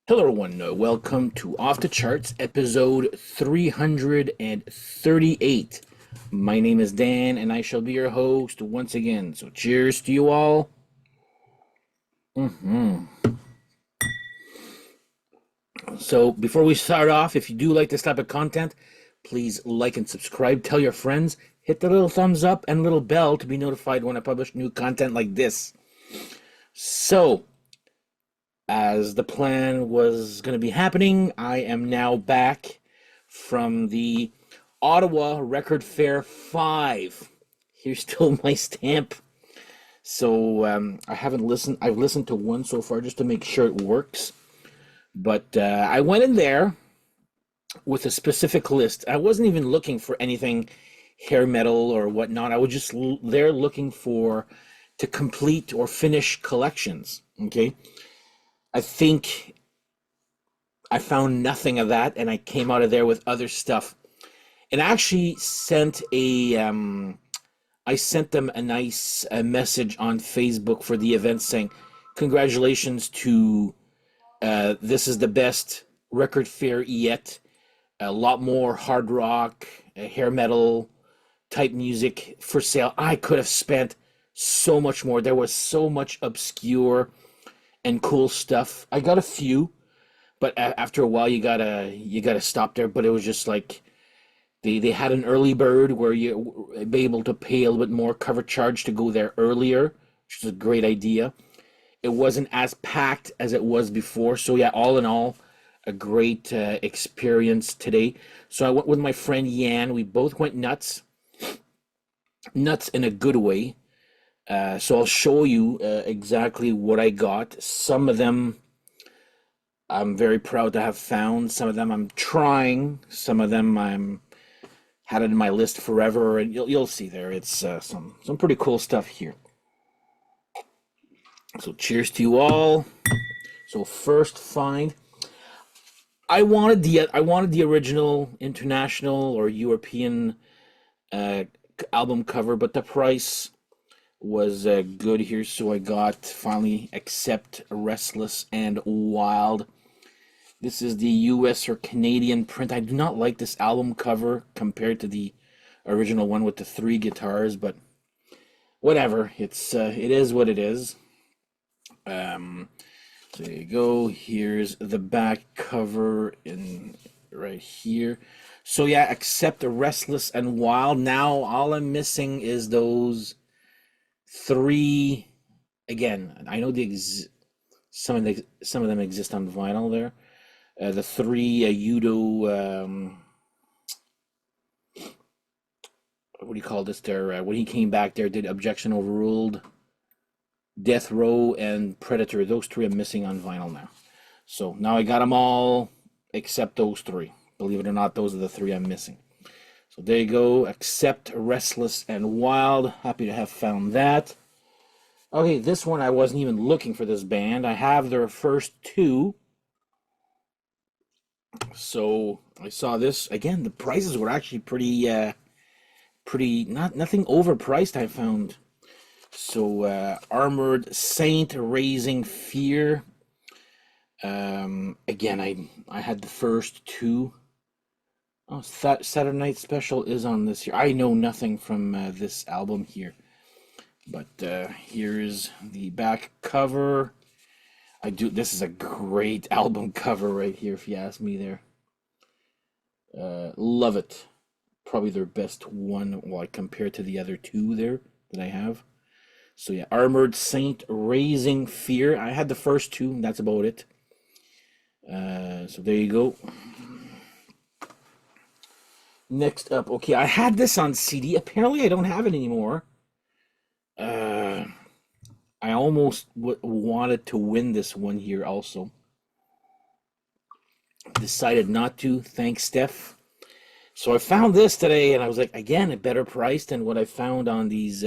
Hello, everyone. Welcome to Off the Charts, episode 338. My name is Dan, and I shall be your host once again. So, cheers to you all. So, before we start off, if you do like this type of content, please like and subscribe. Tell your friends. Hit the little thumbs up and little bell to be notified when I publish new content like this. So, as the plan was going to be happening, I am now back from the Ottawa Record Fair 5. Here's still my stamp. So I haven't listened. I've listened to one so far just to make sure it works. But I went in there with a specific list. I wasn't even looking for anything hair metal or whatnot. I was just there looking for to complete or finish collections. Okay. I think I found nothing of that, and I came out of there with other stuff. And I actually sent I sent them a nice message on Facebook for the event saying, "Congratulations to this is the best record fair yet. A lot more hard rock, hair metal type music for sale. I could have spent so much more. There was so much obscure and cool stuff. I got a few, but after a while you gotta stop there. But it was just like they had an early bird where you be able to pay a little bit more cover charge to go there earlier, which is a great idea. It wasn't as packed as it was before, so yeah, all in all, a great experience today. So I went with my friend Yan. We both went nuts in a good way. So I'll show you exactly what I got. Some of them I'm very proud to have found. Some of them I'm trying. Some of them I'm had it in my list forever, and you'll see there. It's some pretty cool stuff here. So cheers to you all. So first find. I wanted the original international or European uh, album cover, but the price was good here, so I got finally Accept, Restless, and Wild. This is the US or Canadian print. I do not like this album cover compared to the original one with the three guitars, but whatever. It is what it is. Um, so there you go. Here's the back cover in right here. So yeah, Accept, Restless, and Wild. Now all I'm missing is those three. Again, I know some of them exist on vinyl there. The three Udo, what do you call this? There, when he came back, there did Objection Overruled, Death Row, and Predator. Those three are missing on vinyl now. So now I got them all except those three. Believe it or not, those are the three I'm missing. So there you go. Accept, Restless, and Wild. Happy to have found that. Okay, this one I wasn't even looking for this band. I have their first two. So I saw this again. The prices were actually pretty nothing overpriced. I found. So Armored Saint, Raising Fear. Again, I had the first two. Oh, Saturday Night Special is on this here. I know nothing from this album here, but here's the back cover. I do. This is a great album cover right here, if you ask me. There, love it. Probably their best one, well, compared to the other two there that I have. So yeah, Armored Saint, Raising Fear. I had the first two. And that's about it. So there you go. Next up, okay, I had this on CD. Apparently, I don't have it anymore. Uh, I almost wanted to win this one here also. Decided not to. Thanks, Steph. So I found this today, and I was like, again, a better price than what I found on these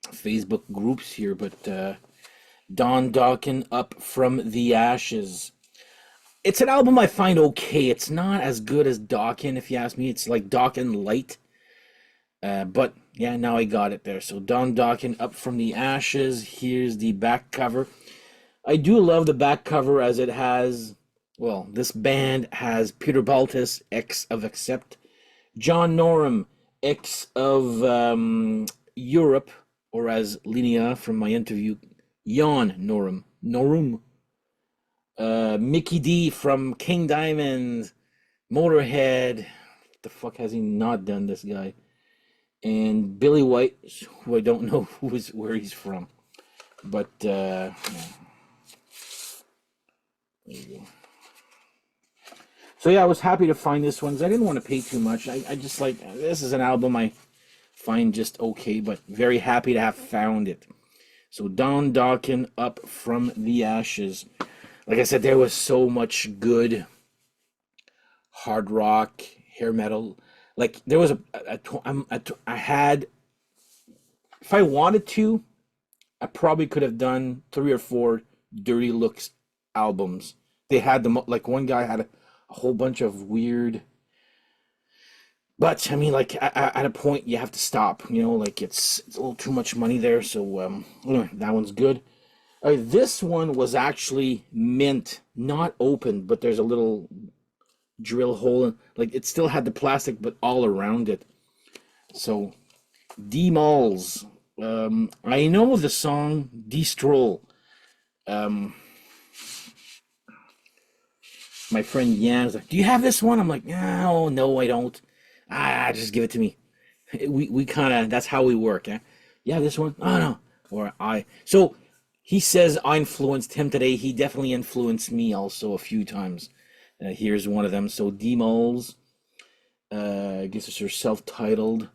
Facebook groups here. But Don Dawkin, Up from the Ashes. It's an album I find okay. It's not as good as Dawkin, if you ask me. It's like Dawkin light. But yeah, now I got it there. So Don Dawkin, Up from the Ashes. Here's the back cover. I do love the back cover as it has, well, this band has Peter Baltus, ex of Accept, John Norum, ex of Europe, or as Linnea from my interview, Jan Norum, Mickey D from King Diamond, Motorhead. What the fuck has he not done, this guy? And Billy White, who I don't know where he's from. But, yeah. There you go. So yeah, I was happy to find this one. I didn't want to pay too much. I just like, this is an album I find just okay, but very happy to have found it. So Don Dawkin, Up From the Ashes. Like I said, there was so much good hard rock, hair metal. Like there was I had, if I wanted to, I probably could have done 3 or 4 Dirty Looks albums. They had them, like one guy had a whole bunch of weird, but I mean, like at a point you have to stop. You know, like it's a little too much money there. So anyway, that one's good. This one was actually mint, not open, but there's a little drill hole in, like it still had the plastic, but all around it. So D-Malls. I know the song D-Stroll. My friend Yan's like, "Do you have this one?" I'm like, no, I don't. Just give it to me. We kind of, that's how we work. Eh? Yeah, this one? Oh, no. Or so he says I influenced him today. He definitely influenced me also a few times. Here's one of them. So D-Moles, I guess it's her self-titled.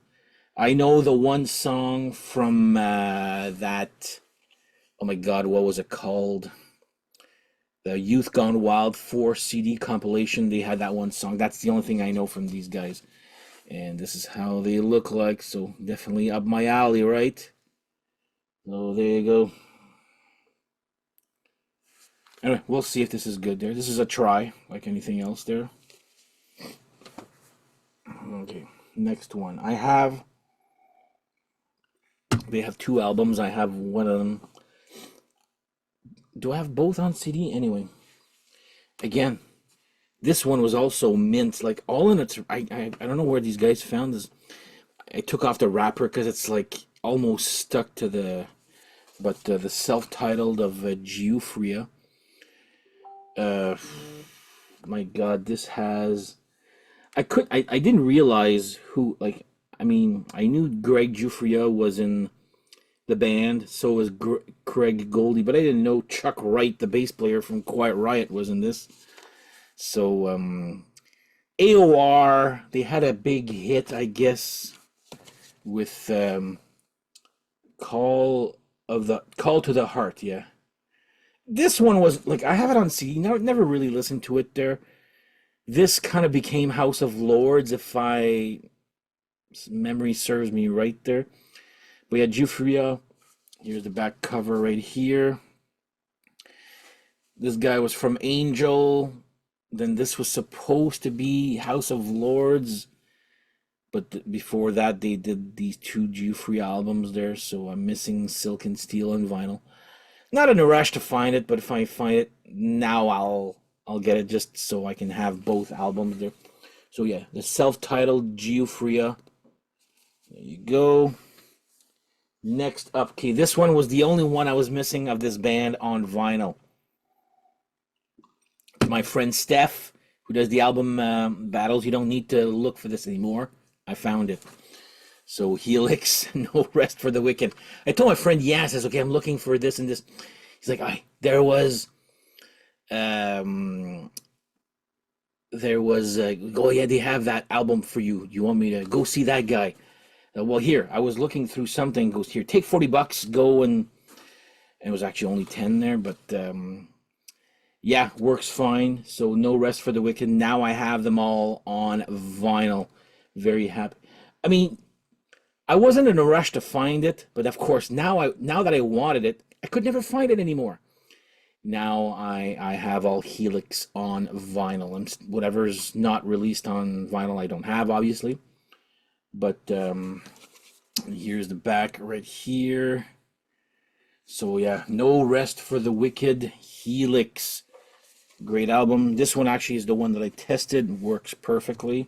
I know the one song from that, oh my God, what was it called? The Youth Gone Wild 4 CD compilation. They had that one song. That's the only thing I know from these guys. And this is how they look like. So definitely up my alley, right? So there you go. Anyway, we'll see if this is good there. This is a try, like anything else there. Okay, next one. They have 2 albums. I have one of them. Do I have both on CD? Anyway, again, this one was also mint, like all in its. I don't know where these guys found this. I took off the wrapper because it's like almost stuck to the. But the self-titled of Giuffria. My God, this has. I didn't realize who, like. I mean, I knew Greg Giuffria was in the band, so was Craig Goldie, but I didn't know Chuck Wright, the bass player from Quiet Riot, was in this. So AOR, they had a big hit, I guess, with Call to the Heart. Yeah, this one was like, I have it on CD. Never really listened to it there. This kind of became House of Lords, if memory serves me right there. But yeah, Giuffria. Here's the back cover right here. This guy was from Angel. Then this was supposed to be House of Lords. But before that, they did these 2 Giuffria albums there. So I'm missing Silk and Steel and vinyl. Not in a rush to find it, but if I find it now, I'll get it just so I can have both albums there. So yeah, the self-titled Giuffria. There you go. Next up, okay, this one was the only one I was missing of this band on vinyl. My friend Steph, who does the album battles, you don't need to look for this anymore. I found it. So Helix, No Rest for the Wicked. I told my friend, yeah, I says, okay, I'm looking for this and this. He's like, there was, oh yeah, they have that album for you. You want me to go see that guy? Well, here, I was looking through something, goes here, take $40, go, and it was actually only 10 there, but yeah, works fine. So No Rest for the Wicked. Now I have them all on vinyl. Very happy. I mean, I wasn't in a rush to find it, but of course, now that I wanted it, I could never find it anymore. Now I have all Helix on vinyl, and whatever's not released on vinyl I don't have, obviously. But here's the back right here. So yeah, No Rest for the Wicked, Helix. Great album. This one actually is the one that I tested. Works perfectly.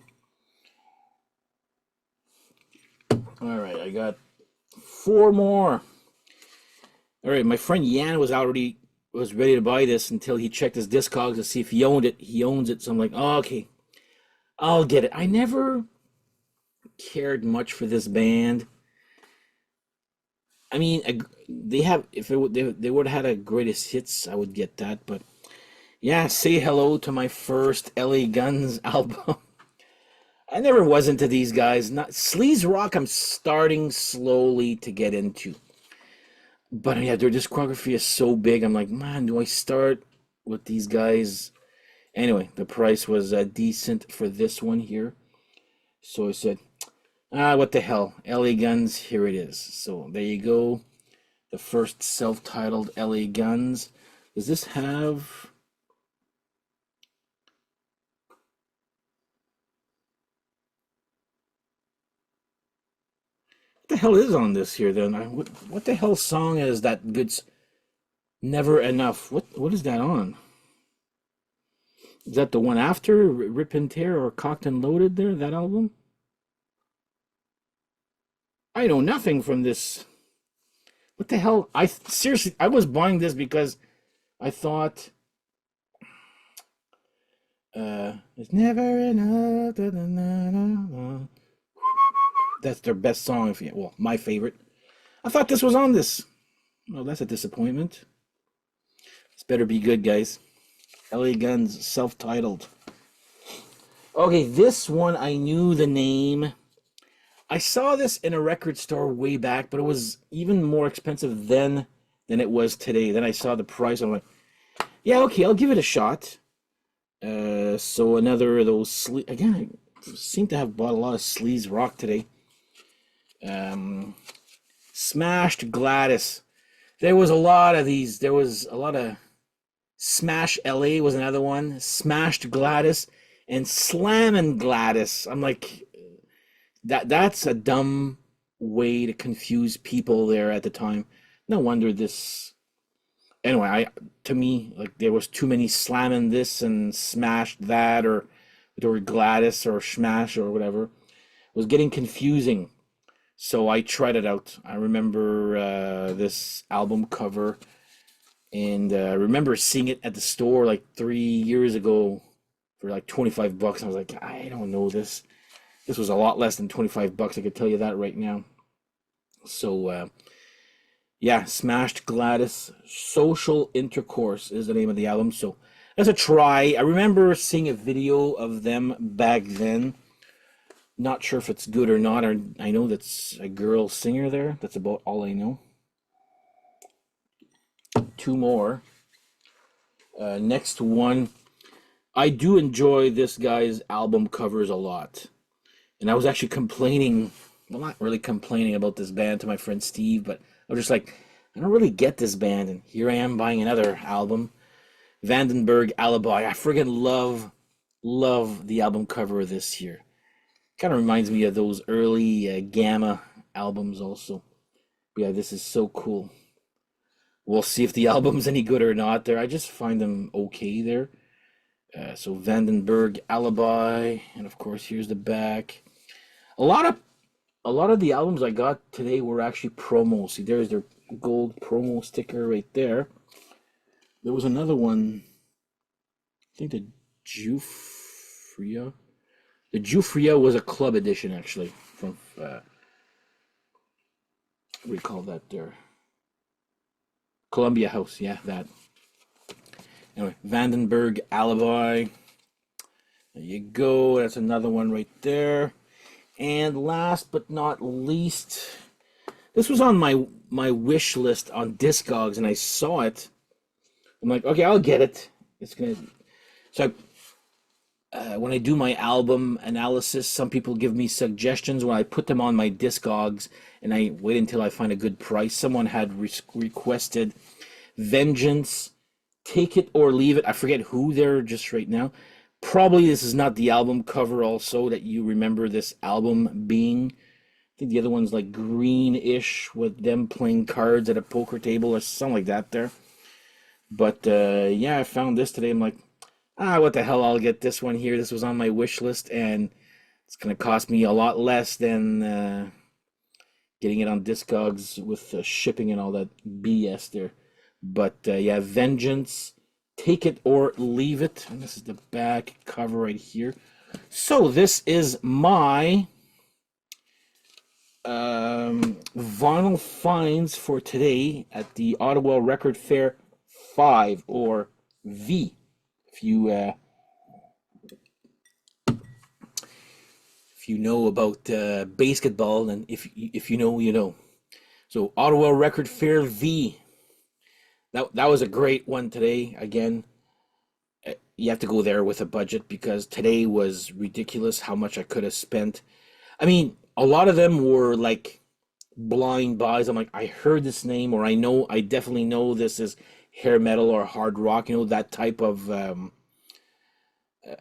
All right, I got four more. All right, my friend Yan was ready to buy this until he checked his Discogs to see if he owned it. He owns it, so I'm like, oh, okay, I'll get it. I never cared much for this band. I mean, they have if they would have had a greatest hits, I would get that. But yeah, say hello to my first LA Guns album. I never was into these guys. Not sleaze rock. I'm starting slowly to get into. But yeah, their discography is so big. I'm like, man, do I start with these guys? Anyway, the price was decent for this one here. So I said, what the hell? LA Guns, here it is. So there you go. The first self-titled LA Guns. Does this have... What the hell is on this here then? What the hell song is that good? Never Enough. What is that on? Is that the one after Rip and Tear or Cocked and Loaded there, that album? I know nothing from this. What the hell? Seriously, I was buying this because I thought it's never enough. Da, da, da, da. That's their best song, well, my favorite. I thought this was on this. Well, that's a disappointment. This better be good, guys. LA Guns, self-titled. Okay, this one I knew the name. I saw this in a record store way back, but it was even more expensive then than it was today. Then I saw the price. I'm like, yeah, okay, I'll give it a shot. So another of those again, I seem to have bought a lot of sleaze rock today. Smashed Gladys. There was a lot of these. There was a lot of Smash LA was another one. Smashed Gladys and Slammin' Gladys. I'm like, that's a dumb way to confuse people there at the time. No wonder this. Anyway, to me, like there was too many slamming this and smashed that, or Gladys or Smash or whatever. It was getting confusing. So I tried it out. I remember this album cover, and I remember seeing it at the store like 3 years ago for like $25. I was like, I don't know this. This was a lot less than $25. I could tell you that right now. So yeah, Smashed Gladys. Social Intercourse is the name of the album. So that's a try. I remember seeing a video of them back then. Not sure if it's good or not. I know that's a girl singer there. That's about all I know. Two more. Next one. I do enjoy this guy's album covers a lot. And I was actually complaining, well, not really complaining about this band to my friend Steve, but I was just like, I don't really get this band. And here I am buying another album. Vandenberg Alibi. I friggin' love the album cover of this here. Kind of reminds me of those early Gamma albums also. But yeah, this is so cool. We'll see if the album's any good or not there. I just find them okay there. So Vandenberg Alibi, and of course here's the back. A lot of the albums I got today were actually promos. See, there's their gold promo sticker right there. There was another one. I think the Jufria. The Jufria was a club edition, actually, from what do we call that there? Columbia House, yeah, that. Anyway, Vandenberg Alibi. There you go. That's another one right there. And last but not least, this was on my wish list on Discogs, and I saw it. I'm like, okay, I'll get it. It's gonna. So when I do my album analysis, some people give me suggestions when I put them on my Discogs, and I wait until I find a good price. Someone had requested Vengeance, Take It or Leave It. I forget who they're just right now. Probably this is not the album cover also that you remember this album being. think the other one's like greenish with them playing cards at a poker table or something like that there. But yeah, I found this today. I'm like, what the hell? I'll get this one here. This was on my wish list, and it's gonna cost me a lot less than getting it on Discogs with shipping and all that BS there. But yeah, Vengeance, take it or leave it. And this is the back cover right here. So this is my vinyl finds for today at the Ottawa Record Fair 5 or V. If you know about basketball, and if you know, you know. So Ottawa Record Fair V. That was a great one today. Again, you have to go there with a budget because today was ridiculous how much I could have spent. I mean, a lot of them were like blind buys. I'm like, I heard this name, or I definitely know this is hair metal or hard rock, that type of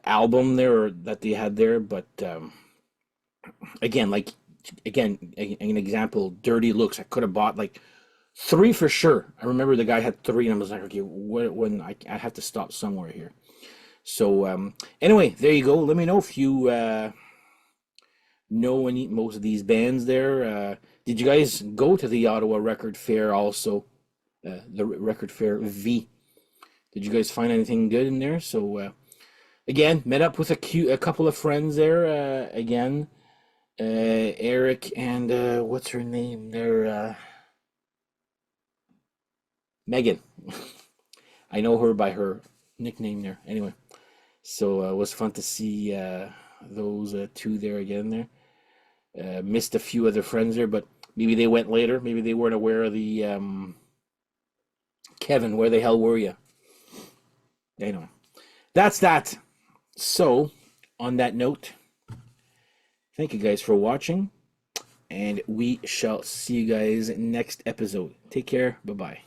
album there or that they had there. But again, an example, Dirty Looks. I could have bought like three for sure. I remember the guy had three, and I was like, okay, when I have to stop somewhere here. So anyway, there you go. Let me know if you know most of these bands there. Did you guys go to the Ottawa Record Fair also? The Record Fair V. Did you guys find anything good in there? So again, met up with a couple of friends there. Again, Eric and what's her name there? Megan. I know her by her nickname there. Anyway, so it was fun to see those two there again there. Missed a few other friends there, but maybe they went later. Maybe they weren't aware of the Kevin. Where the hell were you? Anyway, that's that. So, on that note, thank you guys for watching, and we shall see you guys next episode. Take care. Bye-bye.